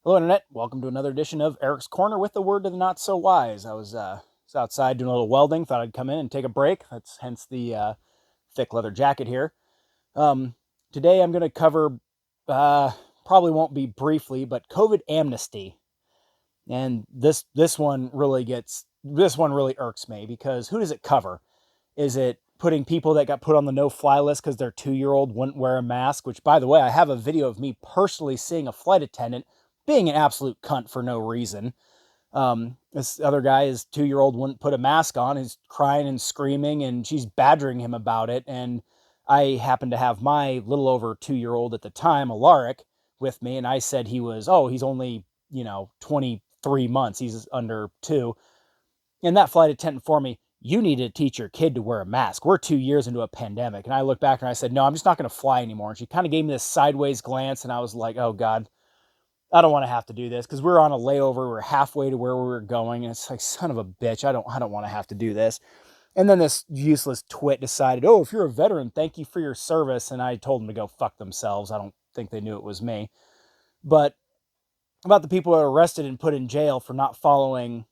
Hello, Internet. Welcome to another edition of Eric's Corner with the word to the not so wise. I was outside doing a little welding. Thought I'd come in and take a break. That's hence the thick leather jacket here. Um, Today I'm going to cover, probably won't be briefly, but COVID amnesty. And this one really irks me because who does it cover? Is it putting people that got put on the no-fly list because their 2-year-old wouldn't wear a mask? Which, by the way, I have a video of me personally seeing a flight attendant being an absolute cunt for no reason. This other guy, his 2-year-old wouldn't put a mask on. He's crying and screaming, and she's badgering him about it. And I happened to have my little over 2-year-old at the time, Alaric, with me, and I said he's only 23 months. He's under 2. And that flight attendant for me, you need to teach your kid to wear a mask. We're 2 years into a pandemic. And I looked back and I said, no, I'm just not going to fly anymore. And she kind of gave me this sideways glance, and I was like, oh God, I don't want to have to do this, because we're on a layover. We're halfway to where we were going. And it's like, son of a bitch, I don't want to have to do this. And then this useless twit decided, oh, if you're a veteran, thank you for your service. And I told them to go fuck themselves. I don't think they knew it was me. But about the people who are arrested and put in jail for not following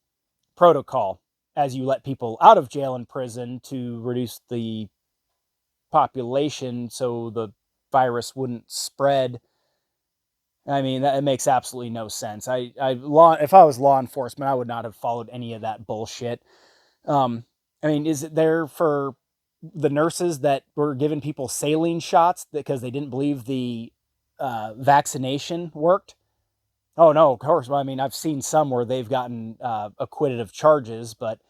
protocol as you let people out of jail and prison to reduce the population so the virus wouldn't spread. I mean, it makes absolutely no sense. If I was law enforcement, I would not have followed any of that bullshit. I mean, is it there for the nurses that were giving people saline shots because they didn't believe the vaccination worked? Oh no, of course. I mean, I've seen some where they've gotten acquitted of charges, but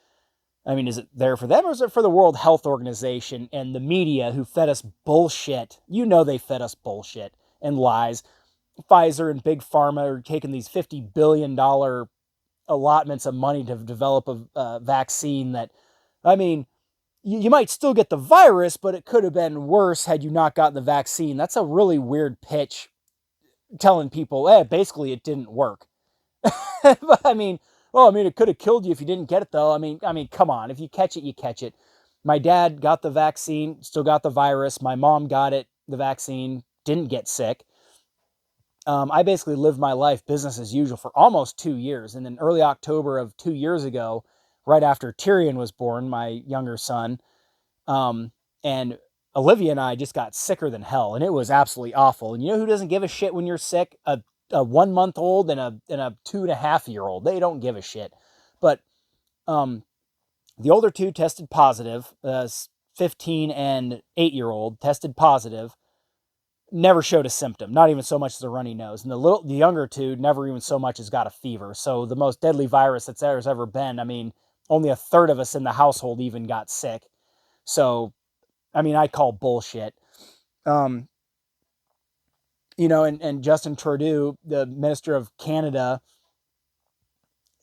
I mean, is it there for them, or is it for the World Health Organization and the media who fed us bullshit? You know, they fed us bullshit and lies. Pfizer and Big Pharma are taking these $50 billion allotments of money to develop a vaccine that, I mean, you might still get the virus, but it could have been worse had you not gotten the vaccine. That's a really weird pitch, telling people, basically it didn't work. But I mean, it could have killed you if you didn't get it, though. I mean, come on. If you catch it, you catch it. My dad got the vaccine, still got the virus. My mom got the vaccine, didn't get sick. I basically lived my life business as usual for almost 2 years. And in early October of 2 years ago, right after Tyrion was born, my younger son, and Olivia and I just got sicker than hell. And it was absolutely awful. And you know who doesn't give a shit when you're sick? A 1-month-old and a 2.5-year-old. They don't give a shit. But the older two tested positive. 15 and 8-year-old tested positive. Never showed a symptom, not even so much as a runny nose. And the younger two never even so much as got a fever. So the most deadly virus there's ever been, I mean, only a third of us in the household even got sick. So, I mean, I call bullshit. And Justin Trudeau, the Minister of Canada,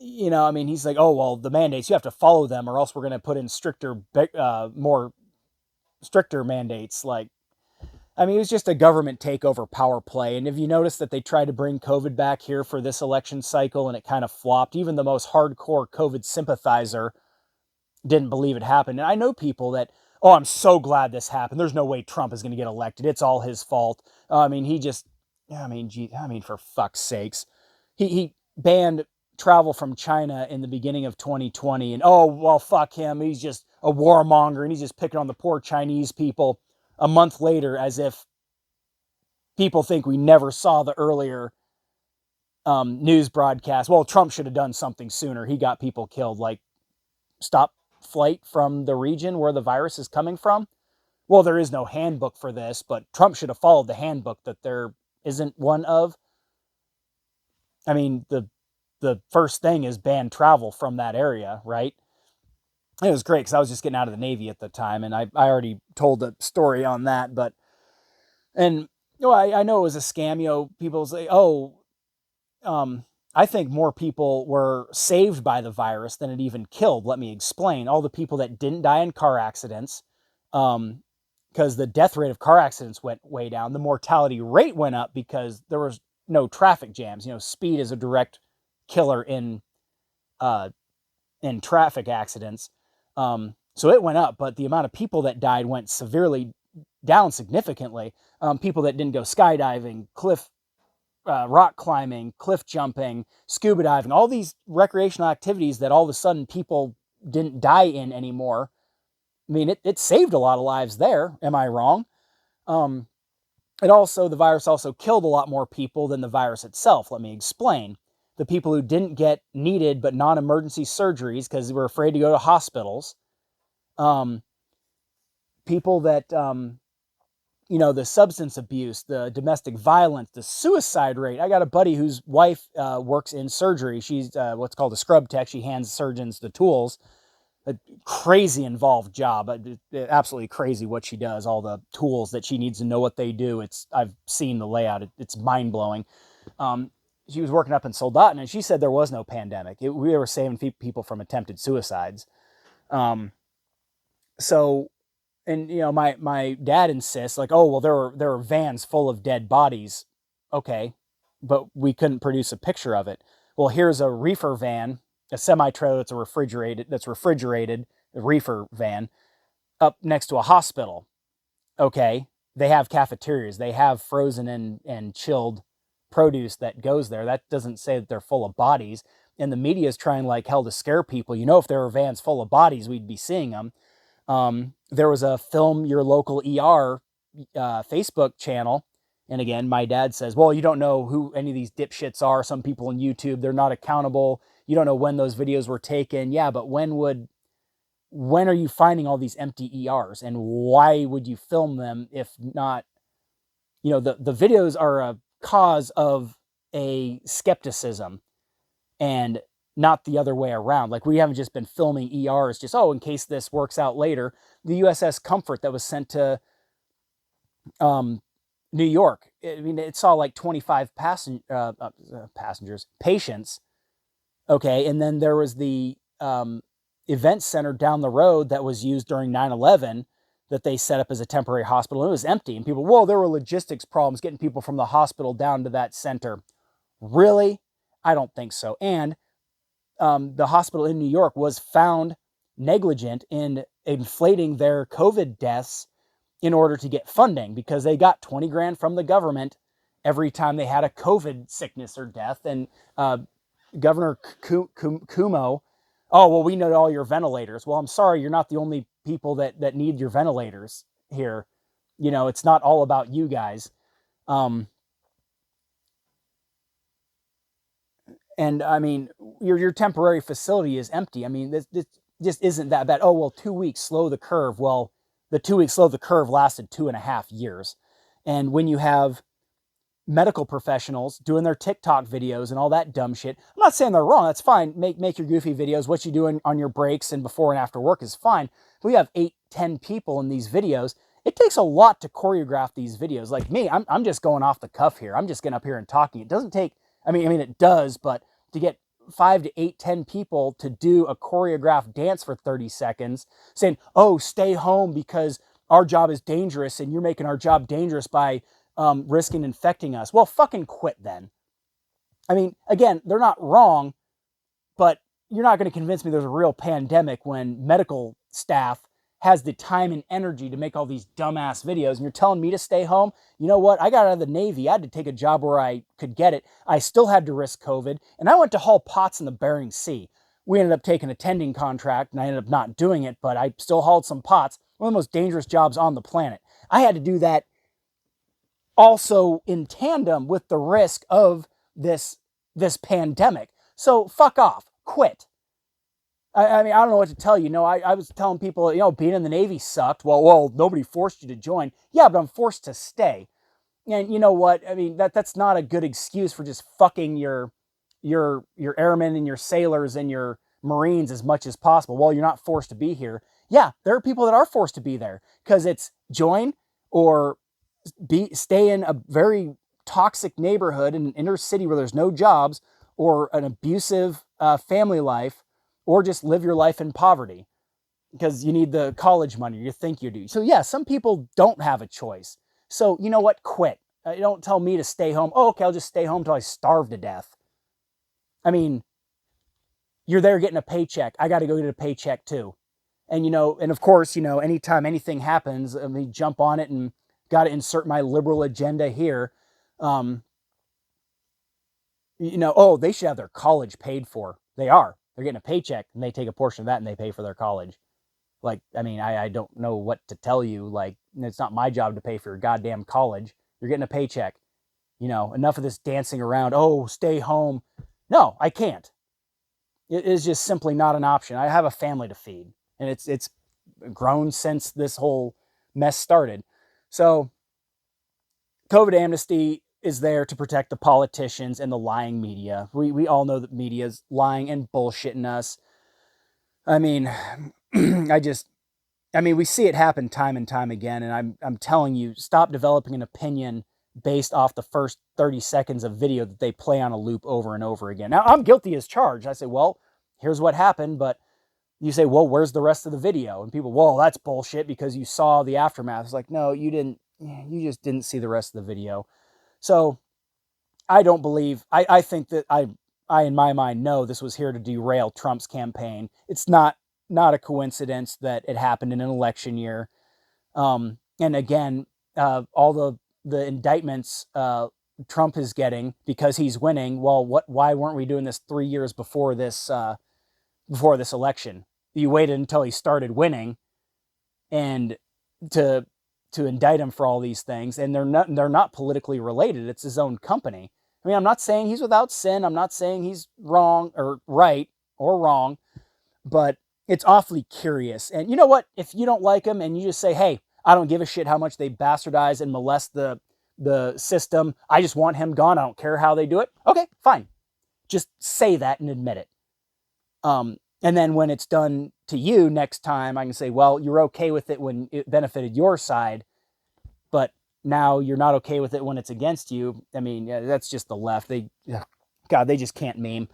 I mean, he's like, oh, well, the mandates, you have to follow them or else we're going to put in more stricter mandates. Like, I mean, it was just a government takeover power play. And if you notice that they tried to bring COVID back here for this election cycle and it kind of flopped, even the most hardcore COVID sympathizer didn't believe it happened. And I know people that, oh, I'm so glad this happened. There's no way Trump is going to get elected. It's all his fault. I mean, for fuck's sakes. He banned travel from China in the beginning of 2020. And, oh, well, fuck him. He's just a warmonger and he's just picking on the poor Chinese people. A month later, as if people think we never saw the earlier news broadcast. Well, Trump should have done something sooner. He got people killed. Like, stop flight from the region where the virus is coming from. Well, there is no handbook for this, but Trump should have followed the handbook that there isn't one of. I mean, the first thing is ban travel from that area, right? It was great because I was just getting out of the Navy at the time, and I already told a story on that. I know it was a scam. People say, I think more people were saved by the virus than it even killed. Let me explain. All the people that didn't die in car accidents, because the death rate of car accidents went way down. The mortality rate went up because there was no traffic jams. Speed is a direct killer in traffic accidents. So it went up, but the amount of people that died went severely down significantly. People that didn't go skydiving, cliff rock climbing, cliff jumping, scuba diving, all these recreational activities that all of a sudden people didn't die in anymore. I mean, it saved a lot of lives there. Am I wrong? Um, the virus also killed a lot more people than the virus itself. Let me explain. The people who didn't get needed but non-emergency surgeries because they were afraid to go to hospitals. People that, the substance abuse, the domestic violence, the suicide rate. I got a buddy whose wife works in surgery. She's what's called a scrub tech. She hands surgeons the tools. A crazy involved job. Absolutely crazy what she does. All the tools that she needs to know what they do. I've seen the layout. It's mind blowing. She was working up in Soldaten, and she said there was no pandemic. We were saving people from attempted suicides. So, and my dad insists, like, oh well, there were vans full of dead bodies. Okay, but we couldn't produce a picture of it. Well, here's a reefer van, a semi-trailer that's refrigerated, a reefer van, up next to a hospital. Okay, they have cafeterias, they have frozen and chilled produce that goes there. That doesn't say that they're full of bodies. And the media is trying like hell to scare people. If there were vans full of bodies, we'd be seeing them. There was a Film Your Local ER Facebook channel. And again, my dad says, well, you don't know who any of these dipshits are. Some people on YouTube, they're not accountable. You don't know when those videos were taken. Yeah, but when are you finding all these empty ERs? And why would you film them if not, the videos are a cause of a skepticism and not the other way around. Like, we haven't just been filming ERs just, in case this works out later. The USS Comfort that was sent to New York, it saw like 25 patients. Okay, and then there was the event center down the road that was used during 9/11 that they set up as a temporary hospital. And it was empty, and people, whoa, there were logistics problems getting people from the hospital down to that center. Really? I don't think so. And the hospital in New York was found negligent in inflating their COVID deaths in order to get funding, because they got 20 grand from the government every time they had a COVID sickness or death. And Governor Cuomo, oh, well, we know all your ventilators. Well, I'm sorry, you're not the only people that need your ventilators here. It's not all about you guys. And I mean, your temporary facility is empty. I mean, this just isn't that bad. Oh, well, 2 weeks, slow the curve. Well, the 2 weeks slow the curve lasted 2.5 years. And when you have medical professionals doing their TikTok videos and all that dumb shit, I'm not saying they're wrong. That's fine. Make your goofy videos. What you do on your breaks and before and after work is fine. But we have 8-10 people in these videos. It takes a lot to choreograph these videos. Like me, I'm just going off the cuff here. I'm just getting up here and talking. It doesn't take, I mean, it does, but to get 5 to 8, 10 people to do a choreographed dance for 30 seconds saying, oh, stay home because our job is dangerous and you're making our job dangerous by risking infecting us. Well, fucking quit then. I mean, again, they're not wrong, but you're not going to convince me there's a real pandemic when medical staff has the time and energy to make all these dumbass videos, and you're telling me to stay home? You know what? I got out of the Navy. I had to take a job where I could get it. I still had to risk COVID, and I went to haul pots in the Bering Sea. We ended up taking a tending contract, and I ended up not doing it, but I still hauled some pots. One of the most dangerous jobs on the planet. I had to do that also in tandem with the risk of this pandemic. So fuck off. Quit. I mean, I don't know what to tell you. I was telling people, being in the Navy sucked. Well, nobody forced you to join. Yeah, but I'm forced to stay. And you know what? I mean, that's not a good excuse for just fucking your airmen and your sailors and your Marines as much as possible. Well, you're not forced to be here. Yeah, there are people that are forced to be there because it's join or stay in a very toxic neighborhood in an inner city where there's no jobs, or an abusive family life, or just live your life in poverty because you need the college money, or you think you do. So yeah, some people don't have a choice. So you know what? Quit. Don't tell me to stay home. Oh, okay, I'll just stay home until I starve to death. I mean, you're there getting a paycheck. I got to go get a paycheck too. And and of course, anytime anything happens, I mean, jump on it and got to insert my liberal agenda here. Oh, they should have their college paid for. They are. They're getting a paycheck and they take a portion of that and they pay for their college. Like, I mean, I don't know what to tell you. Like, it's not my job to pay for your goddamn college. You're getting a paycheck. Enough of this dancing around. Oh, stay home. No, I can't. It is just simply not an option. I have a family to feed, and it's grown since this whole mess started. So, COVID amnesty is there to protect the politicians and the lying media. We all know that media is lying and bullshitting us. I mean, we see it happen time and time again, and I'm telling you, stop developing an opinion based off the first 30 seconds of video that they play on a loop over and over again. Now, I'm guilty as charged. I say, well, here's what happened, but you say, well, where's the rest of the video? And people, well, that's bullshit because you saw the aftermath. It's like, no, you didn't. You just didn't see the rest of the video. So I don't believe, I think that I in my mind know this was here to derail Trump's campaign. It's not a coincidence that it happened in an election year. And again, all the indictments Trump is getting because he's winning. Well, why weren't we doing this 3 years before this election? You waited until he started winning and to indict him for all these things, and they're not politically related. It's his own company. I mean, I'm not saying he's without sin. I'm not saying he's wrong or right or wrong, but it's awfully curious. And you know what? If you don't like him and you just say, hey, I don't give a shit how much they bastardize and molest the system. I just want him gone. I don't care how they do it. Okay, fine. Just say that and admit it. And then when it's done to you next time, I can say, well, you're okay with it when it benefited your side, but now you're not okay with it when it's against you. I mean, yeah, that's just the left. They just can't meme.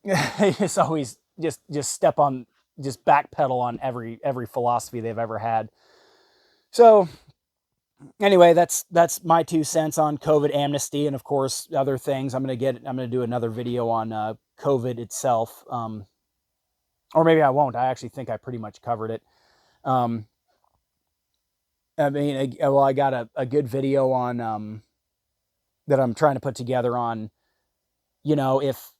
It's always just backpedal on every philosophy they've ever had. So anyway, that's my 2 cents on COVID amnesty, and of course other things. I'm gonna do another video on COVID itself. Or maybe I won't. I actually think I pretty much covered it. I got a good video on that I'm trying to put together on, if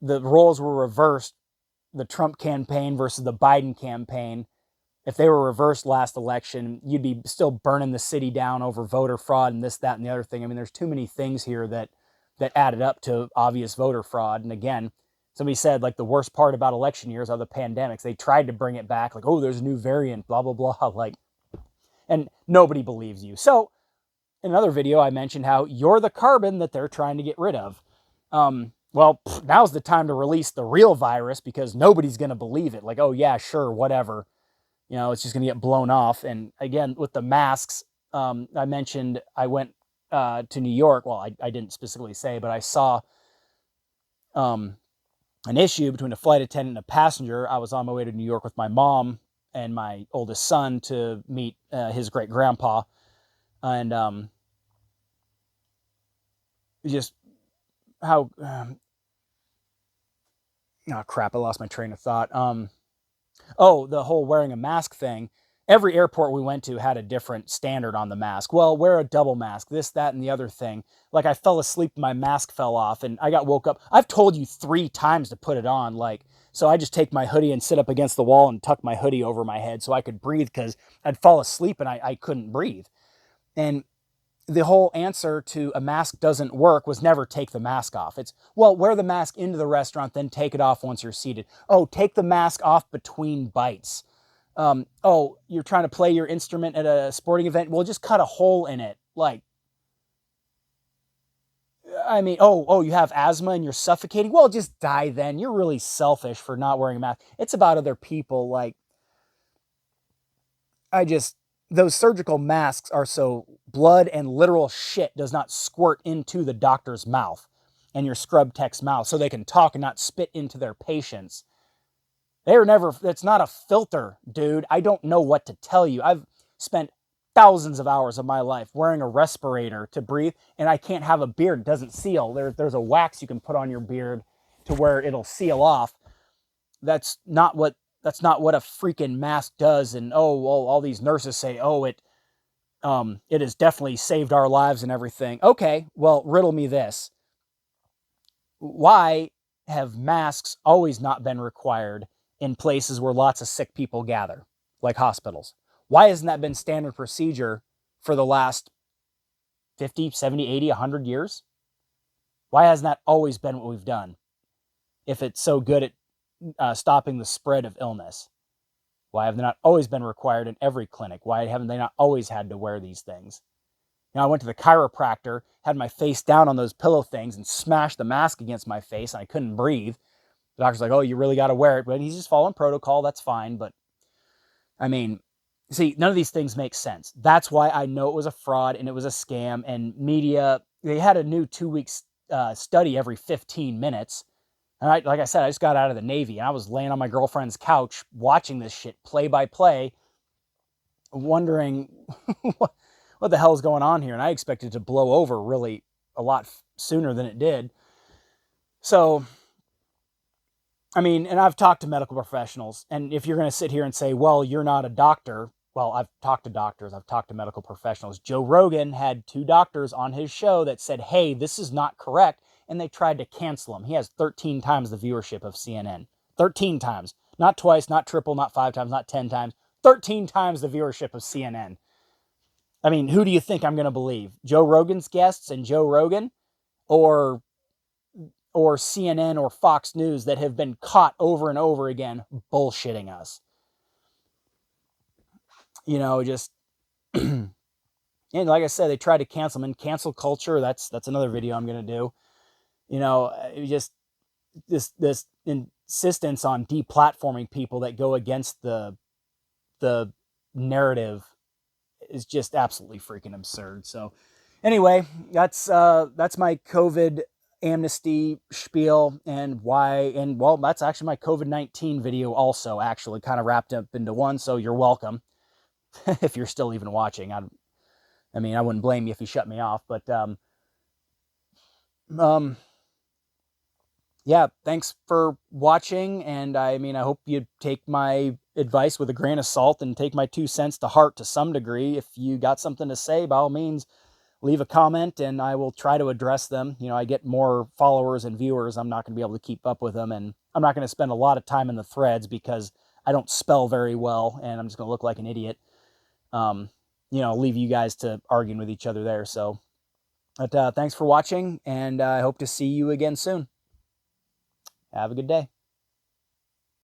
the roles were reversed, the Trump campaign versus the Biden campaign, if they were reversed last election, you'd be still burning the city down over voter fraud and this, that, and the other thing. I mean, there's too many things here that added up to obvious voter fraud. And again, somebody said, like, the worst part about election years are the pandemics. They tried to bring it back, like, oh, there's a new variant, blah, blah, blah. Like, and nobody believes you. So in another video, I mentioned how you're the carbon that they're trying to get rid of. Now's the time to release the real virus because nobody's going to believe it. Like, oh, yeah, sure, whatever. It's just going to get blown off. And again, with the masks, I mentioned I went to New York. Well, I didn't specifically say, but I saw an issue between a flight attendant and a passenger. I was on my way to New York with my mom and my oldest son to meet his great grandpa. And just how, crap, I lost my train of thought. The whole wearing a mask thing. Every airport we went to had a different standard on the mask. Well, wear a double mask, this, that, and the other thing. Like, I fell asleep, my mask fell off, and I got woke up. I've told you 3 times to put it on. So I just take my hoodie and sit up against the wall and tuck my hoodie over my head so I could breathe because I'd fall asleep and I couldn't breathe. And the whole answer to a mask doesn't work was never take the mask off. It's, well, wear the mask into the restaurant, then take it off once you're seated. Oh, take the mask off between bites. You're trying to play your instrument at a sporting event? Well, just cut a hole in it. Like, I mean, you have asthma and you're suffocating? Well, just die then. You're really selfish for not wearing a mask. It's about other people. Like, those surgical masks are so blood and literal shit does not squirt into the doctor's mouth and your scrub tech's mouth so they can talk and not spit into their patients. It's not a filter, dude. I don't know what to tell you. I've spent thousands of hours of my life wearing a respirator to breathe, and I can't have a beard. It doesn't seal. There's a wax you can put on your beard to where it'll seal off. That's not what a freaking mask does. And all these nurses say, it has definitely saved our lives and everything. Okay, well, riddle me this. Why have masks always not been required in places where lots of sick people gather, like hospitals? Why hasn't that been standard procedure for the last 50, 70, 80, 100 years? Why hasn't that always been what we've done if it's so good at stopping the spread of illness? Why have they not always been required in every clinic? Why haven't they not always had to wear these things? I went to the chiropractor, had my face down on those pillow things and smashed the mask against my face, and I couldn't breathe. The doctor's like, oh, you really got to wear it. But he's just following protocol. That's fine. But I mean, see, none of these things make sense. That's why I know it was a fraud and it was a scam. And media, they had a new 2 week study every 15 minutes. And like I said, I just got out of the Navy and I was laying on my girlfriend's couch watching this shit play by play, wondering what the hell is going on here. And I expected it to blow over really a lot sooner than it did. So, I mean, and I've talked to medical professionals, and if you're going to sit here and say, well, you're not a doctor, well, I've talked to doctors, I've talked to medical professionals. Joe Rogan had 2 doctors on his show that said, hey, this is not correct, and they tried to cancel him. He has 13 times the viewership of CNN. 13 times. Not twice, not triple, not 5 times, not 10 times. 13 times the viewership of CNN. I mean, who do you think I'm going to believe? Joe Rogan's guests and Joe Rogan? Or CNN or Fox News that have been caught over and over again bullshitting us? Just and like I said, they tried to cancel them. And cancel culture, that's another video I'm going to do. Just this insistence on deplatforming people that go against the narrative is just absolutely freaking absurd. So anyway, that's my COVID amnesty spiel and why. And well, that's actually my COVID-19 video also, actually kind of wrapped up into one. So you're welcome. If you're still even watching. I mean, I wouldn't blame you if you shut me off, but yeah, thanks for watching. And I mean, I hope you take my advice with a grain of salt and take my 2 cents to heart to some degree. If you got something to say, by all means, leave a comment and I will try to address them. I get more followers and viewers. I'm not going to be able to keep up with them, and I'm not going to spend a lot of time in the threads because I don't spell very well and I'm just going to look like an idiot. Leave you guys to arguing with each other there. So, but thanks for watching, and I hope to see you again soon. Have a good day.